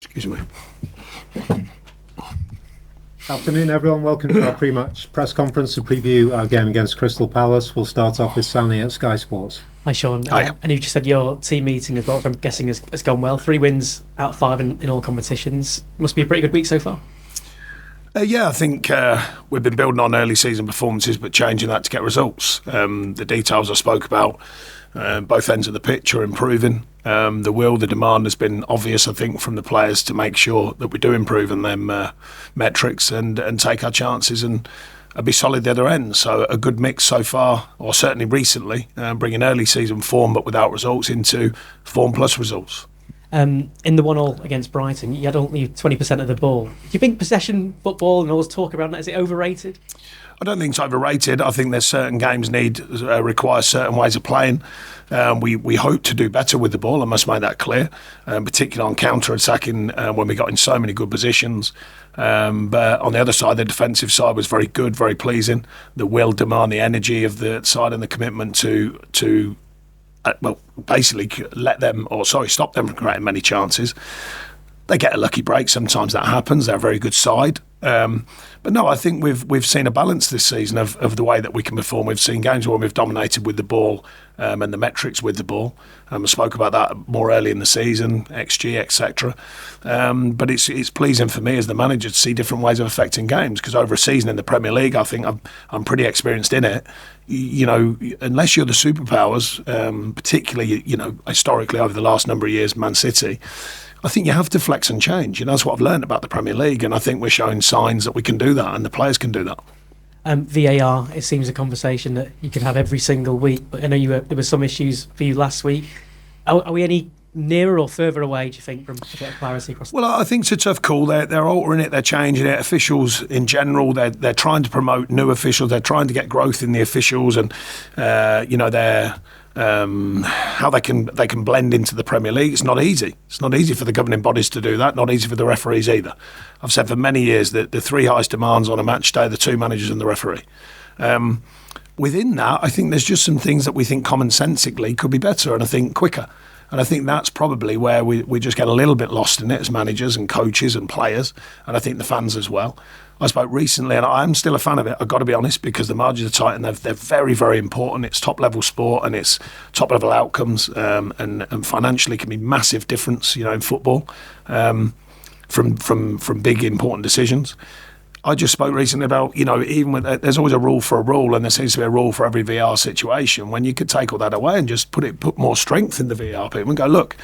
Excuse me. Afternoon, everyone. Welcome to our pre-match press conference to preview our game against Crystal Palace. We'll start off with Stanley at Sky Sports. Hi, Sean. Hi. And you just said your team meeting as well, which I'm guessing has gone well. 3 wins out of 5 in all competitions. Must be a pretty good week so far. Yeah, I think we've been building on early season performances, but changing that to get results. The details I spoke about, both ends of the pitch are improving. The demand has been obvious, I think, from the players to make sure that we do improve on them metrics and take our chances and be solid the other end. So a good mix so far, or certainly recently, bringing early season form but without results into form plus results. In the 1-1 against Brighton, you had only 20% of the ball. Do you think possession football and all this talk around that, is it overrated? I don't think it's overrated. I think there's certain games require certain ways of playing. We hope to do better with the ball. I must make that clear, particularly on counter-attacking when we got in so many good positions. But on the other side, the defensive side was very good, very pleasing. The will, demand, the energy of the side and the commitment to basically stop them from creating many chances. They get a lucky break. Sometimes that happens. They're a very good side. But no, I think we've seen a balance this season of the way that we can perform. We've seen games where we've dominated with the ball and the metrics with the ball. I spoke about that more early in the season, XG, etc. But it's pleasing for me as the manager to see different ways of affecting games, because over a season in the Premier League, I think I'm pretty experienced in it. You know, unless you're the superpowers, particularly historically over the last number of years, Man City, I think you have to flex and change. That's what I've learned about the Premier League, and I think we're showing signs that we can do that and the players can do that. VAR, it seems a conversation that you could have every single week, but I know there were some issues for you last week. Are we any nearer or further away, do you think, from a bit of clarity across the... Well, I think it's a tough call. They're altering it, they're changing it. Officials in general, they're trying to promote new officials, they're trying to get growth in the officials, and they're how they can blend into the Premier League. It's not easy. It's not easy for the governing bodies to do that, not easy for the referees either. I've said for many years that the 3 highest demands on a match day are the 2 managers and the referee. Within that, I think there's just some things that we think commonsensically could be better and I think quicker. And I think that's probably where we just get a little bit lost in it as managers and coaches and players, and I think the fans as well. I spoke recently, and I'm still a fan of it, I've got to be honest, because the margins are tight and they're very, very important. It's top-level sport and it's top-level outcomes, and financially can be massive difference, in football, from big, important decisions. I just spoke recently about, even when there's always a rule for a rule, and there seems to be a rule for every VR situation, when you could take all that away and just put more strength in the VR people and go, look,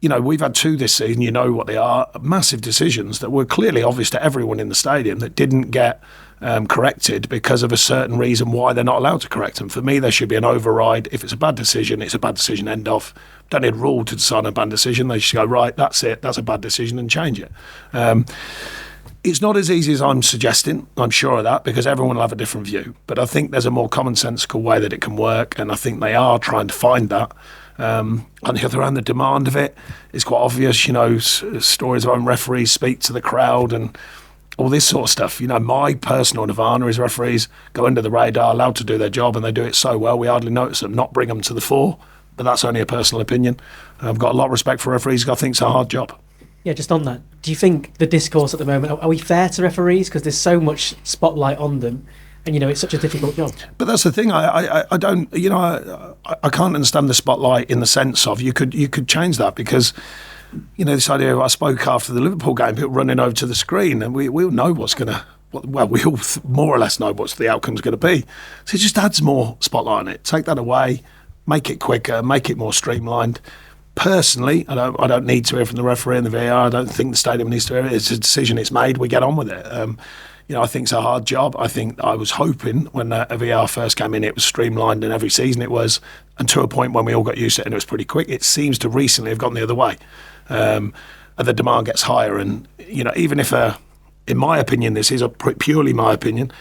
we've had 2 this season, what they are, massive decisions that were clearly obvious to everyone in the stadium that didn't get corrected because of a certain reason why they're not allowed to correct them. For me, there should be an override. If it's a bad decision, it's a bad decision, end of. Don't need a rule to decide a bad decision. They should go, right, that's it, that's a bad decision, and change it. It's not as easy as I'm suggesting, I'm sure of that, because everyone will have a different view. But I think there's a more commonsensical way that it can work, and I think they are trying to find that. On the other hand, the demand of it is quite obvious. Stories of own referees speak to the crowd and all this sort of stuff. My personal nirvana is referees go under the radar, allowed to do their job, and they do it so well, we hardly notice them, not bring them to the fore. But that's only a personal opinion. I've got a lot of respect for referees. I think it's a hard job. Yeah, just on that, do you think the discourse at the moment, are we fair to referees? Because there's so much spotlight on them, and it's such a difficult job. But that's the thing. I don't. I can't understand the spotlight in the sense of you could change that, because this idea of, I spoke after the Liverpool game, people running over to the screen, and we all know what's going to. Well, we all more or less know what the outcome's going to be. So it just adds more spotlight on it. Take that away, make it quicker, make it more streamlined. Personally, I don't need to hear from the referee and the VAR. I don't think the stadium needs to hear it. It's a decision, it's made, we get on with it. I think it's a hard job. I think I was hoping when a VAR first came in, it was streamlined, and every season it was, and to a point when we all got used to it and it was pretty quick. It seems to recently have gone the other way. And the demand gets higher, and even if in my opinion, this is purely my opinion,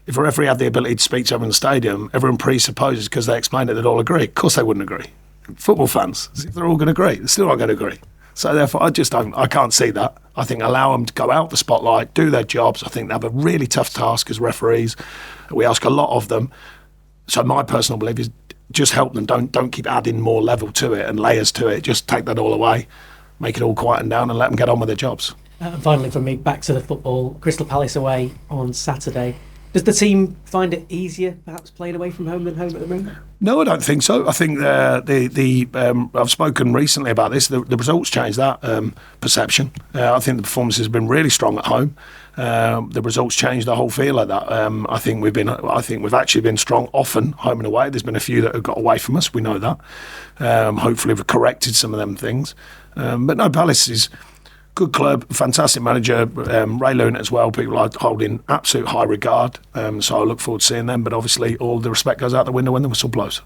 if a referee had the ability to speak to everyone in the stadium, everyone presupposes because they explained it, they'd all agree. Of course they wouldn't agree. Football fans, if they're all going to agree, they're still not going to agree. So therefore, I can't see that. I think allow them to go out the spotlight, do their jobs. I think they have a really tough task as referees. We ask a lot of them. So my personal belief is just help them. Don't keep adding more level to it and layers to it. Just take that all away. make it all quieten down and let them get on with their jobs. And finally, from me, back to the football. Crystal Palace away on Saturday. Does the team find it easier, perhaps, playing away from home than home at the moment? No, I don't think so. I think I've spoken recently about this. The results change that perception. I think the performance has been really strong at home. The results change the whole feel of that. I think we've actually been strong often home and away. There's been a few that have got away from us. We know that. Hopefully, we've corrected some of them things. But no, Palace is good club, fantastic manager, Ray Lewin as well. People I hold in absolute high regard. So I look forward to seeing them. But obviously, all the respect goes out the window when the whistle blows.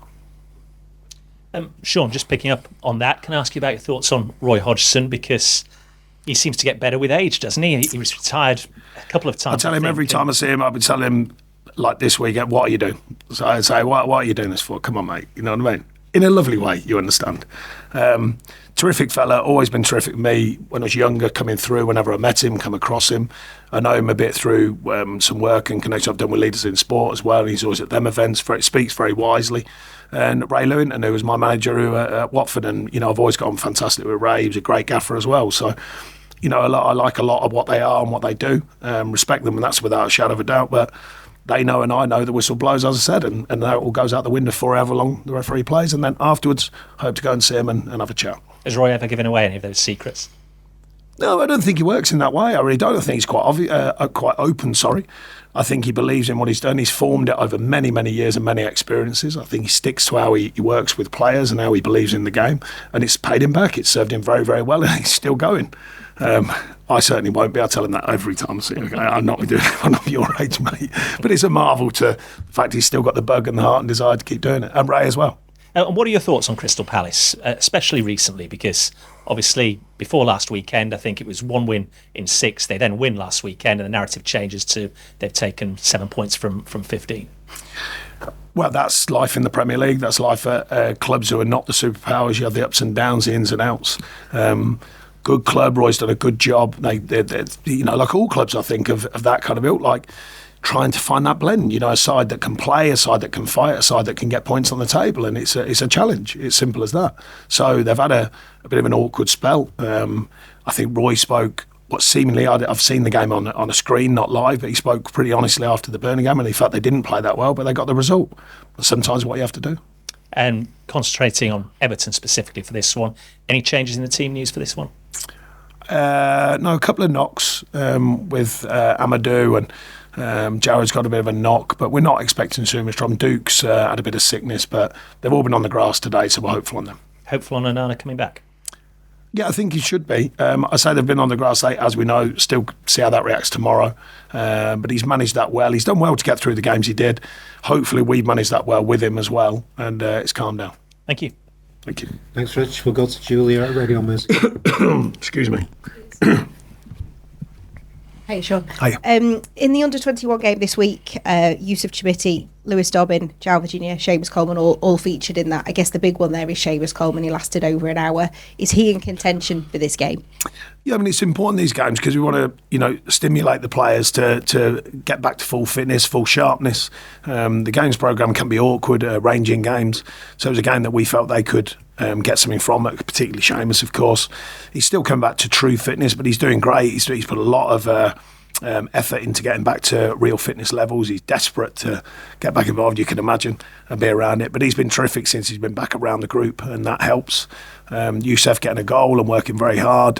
Sean, just picking up on that, can I ask you about your thoughts on Roy Hodgson? Because he seems to get better with age, doesn't he? He was retired a couple of times. I tell him every time I see him, I'll be telling him, like this weekend, what are you doing? So I say, what are you doing this for? Come on, mate. You know what I mean? In a lovely way, you understand. Terrific fella, always been terrific with me. When I was younger, coming through, whenever I met him, come across him. I know him a bit through some work and connection I've done with leaders in sport as well. He's always at them events, speaks very wisely. And Ray Lewin, who was my manager at Watford, and I've always got on fantastic with Ray. He was a great gaffer as well. So, I like a lot of what they are and what they do. Respect them, and that's without a shadow of a doubt. But they know and I know the whistle blows, as I said, and that all goes out the window for however long the referee plays. And then afterwards, hope to go and see him and have a chat. Has Roy ever given away any of those secrets? No, I don't think he works in that way. I really don't. I think he's quite open, I think he believes in what he's done. He's formed it over many, many years and many experiences. I think he sticks to how he works with players and how he believes in the game. And it's paid him back. It's served him very, very well, and he's still going. I certainly won't be. I tell him that every time I see him. I'm not your age, mate. But it's a marvel to the fact he's still got the bug and the heart and desire to keep doing it. And Ray as well. And what are your thoughts on Crystal Palace, especially recently? Because obviously before last weekend, I think it was 1 win in 6. They then win last weekend, and the narrative changes to they've taken 7 points from 15. Well, that's life in the Premier League. That's life at clubs who are not the superpowers. You have the ups and downs, the ins and outs. Good club. Roy's done a good job. They're like all clubs, I think, of that kind of ilk, like trying to find that blend. A side that can play, a side that can fight, a side that can get points on the table, and it's a challenge. It's simple as that. So they've had a bit of an awkward spell. I think Roy spoke. What seemingly, I've seen the game on a screen, not live, but he spoke pretty honestly after the Burnley game, and he felt they didn't play that well, but they got the result. That's sometimes what you have to do. And concentrating on Everton specifically for this one, any changes in the team news for this one? No, a couple of knocks with Amadou, and Jared's got a bit of a knock, but we're not expecting too much from Duke's had a bit of sickness, but they've all been on the grass today, so we're hopeful on them. Hopeful on Onana coming back? Yeah, I think he should be. I say they've been on the grass, as we know, still see how that reacts tomorrow. But he's managed that well. He's done well to get through the games he did. Hopefully we've managed that well with him as well, and it's calmed down. Thank you. Thank you. Thanks, Rich. We'll go to Julia at Radio Music. Excuse me. Hey, Sean. Hi. In the under-21 game this week, Yusuf Chimiti, Lewis Dobbin, João Virginia, Seamus Coleman all featured in that. I guess the big one there is Seamus Coleman. He lasted over an hour. Is he in contention for this game? Yeah, I mean, it's important these games because we want to, stimulate the players to get back to full fitness, full sharpness. The games programme can be awkward, ranging games. So it was a game that we felt they could get something from it, particularly Seamus, of course. He's still coming back to true fitness, but he's doing great. He's put a lot of effort into getting back to real fitness levels. He's desperate to get back involved, you can imagine, and be around it. But he's been terrific since he's been back around the group, and that helps. Yusuf getting a goal and working very hard.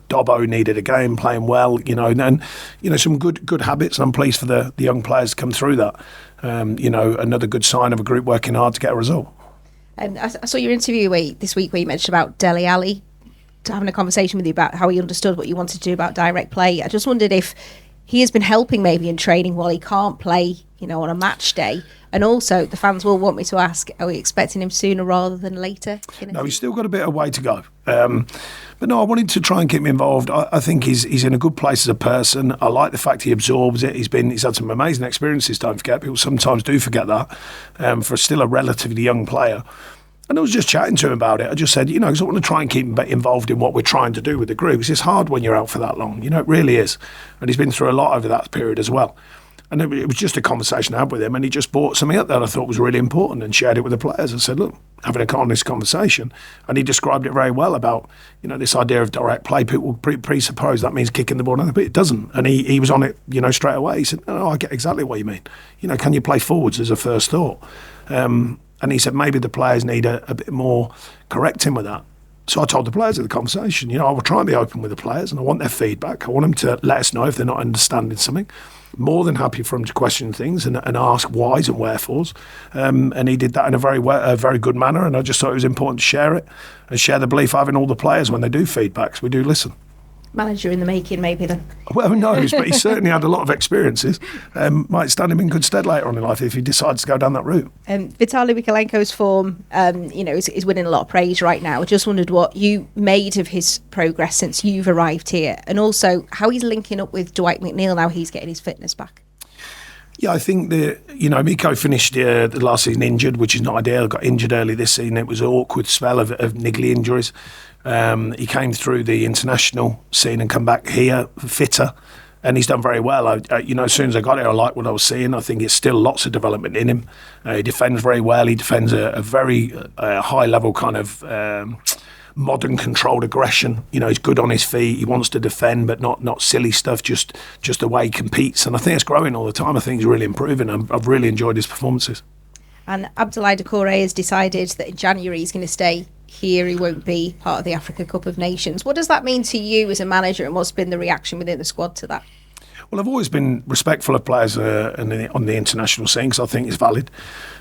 Dobbo needed a game, playing well, and some good habits. And I'm pleased for the young players to come through that. Another good sign of a group working hard to get a result. And I saw your interview this week where you mentioned about Dele Alli, having a conversation with you about how he understood what you wanted to do about direct play. I just wondered if he has been helping maybe in training while he can't play, on a match day. And also, the fans will want me to ask, are we expecting him sooner rather than later? No, he's still got a bit of way to go. But no, I wanted to try and keep him involved. I think he's in a good place as a person. I like the fact he absorbs it. He's had some amazing experiences, don't forget. People sometimes do forget that, for still a relatively young player. And I was just chatting to him about it. I just said, because I want to try and keep him involved in what we're trying to do with the group. It's hard when you're out for that long. It really is. And he's been through a lot over that period as well. And it was just a conversation I had with him, and he just brought something up that I thought was really important and shared it with the players. I said, look, having a honest conversation. And he described it very well about, this idea of direct play. People presuppose that means kicking the ball, but it doesn't. And he was on it, straight away. He said, no, I get exactly what you mean. Can you play forwards as a first thought? And he said, maybe the players need a bit more correcting with that. So I told the players of the conversation, I will try and be open with the players, and I want their feedback. I want them to let us know if they're not understanding something. More than happy for him to question things and ask whys and wherefores. And he did that in a very good manner, and I just thought it was important to share it and share the belief I have in all the players when they do feedbacks. We do listen. Manager in the making, maybe then. Well, who knows? But he certainly had a lot of experiences. Might stand him in good stead later on in life if he decides to go down that route. Vitalii Mykolenko's form, is winning a lot of praise right now. I just wondered what you made of his progress since you've arrived here, and also how he's linking up with Dwight McNeil now he's getting his fitness back. Yeah, I think Miko finished the last season injured, which is not ideal. Got injured early this season. It was an awkward spell of niggly injuries. He came through the international scene and come back here fitter, and he's done very well. As soon as I got here, I liked what I was seeing. I think it's still lots of development in him. He defends very well. He defends a very high level kind of modern controlled aggression. He's good on his feet. He wants to defend, but not silly stuff. Just the way he competes, and I think it's growing all the time. I think he's really improving. I've really enjoyed his performances. And Doucoure has decided that in January he's going to stay here. He won't be part of the Africa Cup of Nations. What does that mean to you as a manager, and what's been the reaction within the squad to that? Well, I've always been respectful of players on the international scene because I think it's valid.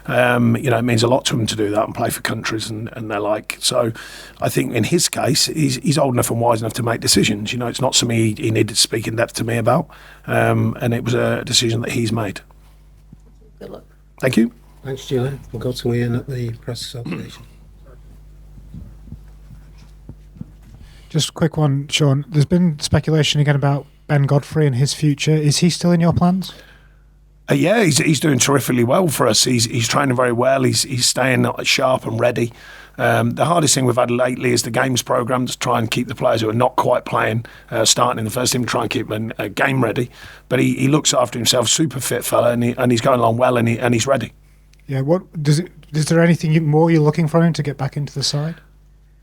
It means a lot to them to do that and play for countries and their like. So I think in his case, he's old enough and wise enough to make decisions. It's not something he needed to speak in depth to me about. And it was a decision that he's made. Good luck. Thank you. Thanks, Julian. We'll go to Ian at the Press Association. Just a quick one, Sean. There's been speculation again about Ben Godfrey and his future. Is he still in your plans? Yeah, he's doing terrifically well for us. He's training very well. He's staying sharp and ready. The hardest thing we've had lately is the games programme to try and keep the players who are not quite playing, starting in the first team, try and keep them game ready. But he looks after himself, super fit fella, and he's going along well, and he's ready. Yeah. Is there anything more you're looking for him to get back into the side?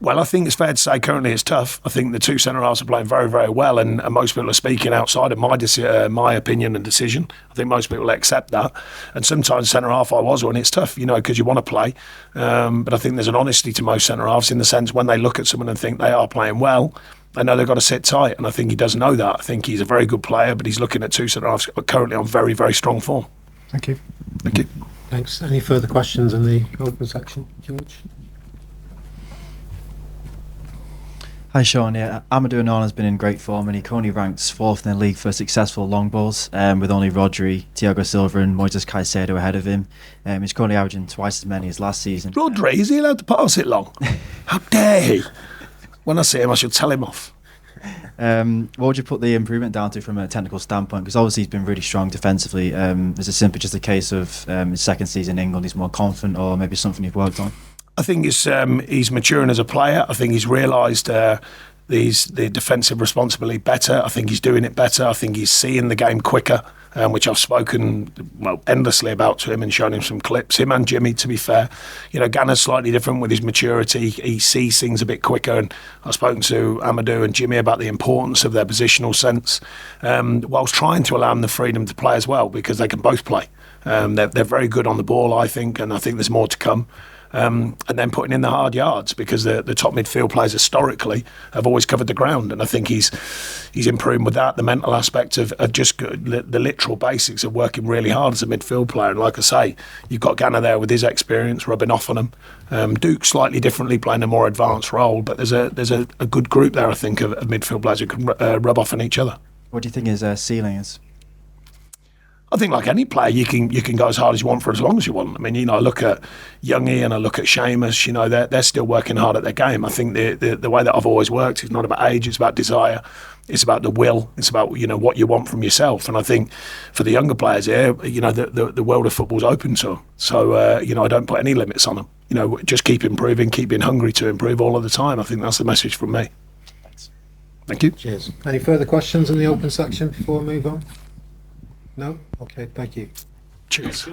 Well, I think it's fair to say currently it's tough. I think the two centre-halves are playing very, very well, and most people are speaking outside of my opinion and decision. I think most people accept that. And sometimes centre-half I was one, it's tough, because you want to play. But I think there's an honesty to most centre-halves in the sense when they look at someone and think they are playing well, they know they've got to sit tight, and I think he does know that. I think he's a very good player, but he's looking at two centre-halves currently on very, very strong form. Thank you. Thank you. Thanks. Any further questions in the open section, George? Hi Sean, yeah, Amadou Onana's been in great form and he currently ranks 4th in the league for successful long balls, with only Rodri, Thiago Silva and Moises Caicedo ahead of him. He's currently averaging twice as many as last season. Rodri, is he allowed to pass it long? How dare he? When I see him, I should tell him off. What would you put the improvement down to from a technical standpoint? Because obviously he's been really strong defensively. Is it simply just a case of his second season in England, he's more confident, or maybe something you've worked on? I think he's maturing as a player. I think he's realised the defensive responsibility better. I think he's doing it better. I think he's seeing the game quicker, which I've spoken endlessly about to him and shown him some clips. Him and Jimmy, to be fair. Ghana's slightly different with his maturity. He sees things a bit quicker, and I've spoken to Amadou and Jimmy about the importance of their positional sense, whilst trying to allow them the freedom to play as well, because they can both play. They're very good on the ball, I think, and I think there's more to come. And then putting in the hard yards, because the top midfield players historically have always covered the ground, and I think he's improving with that. The mental aspect of just the literal basics of working really hard as a midfield player, and like I say, you've got Ghana there with his experience rubbing off on him. Duke slightly differently, playing a more advanced role, but there's a good group there, I think, of midfield players who can rub off on each other. What do you think his ceiling is? I think like any player, you can go as hard as you want for as long as you want. I mean, I look at Youngie and I look at Seamus, they're still working hard at their game. I think the way that I've always worked is not about age, it's about desire, it's about the will, it's about, what you want from yourself. And I think for the younger players here, the world of football's open to them. So, I don't put any limits on them. Just keep improving, keep being hungry to improve all of the time. I think that's the message from me. Thanks. Thank you. Cheers. Any further questions in the open section before we move on? No? Okay, thank you. Cheers.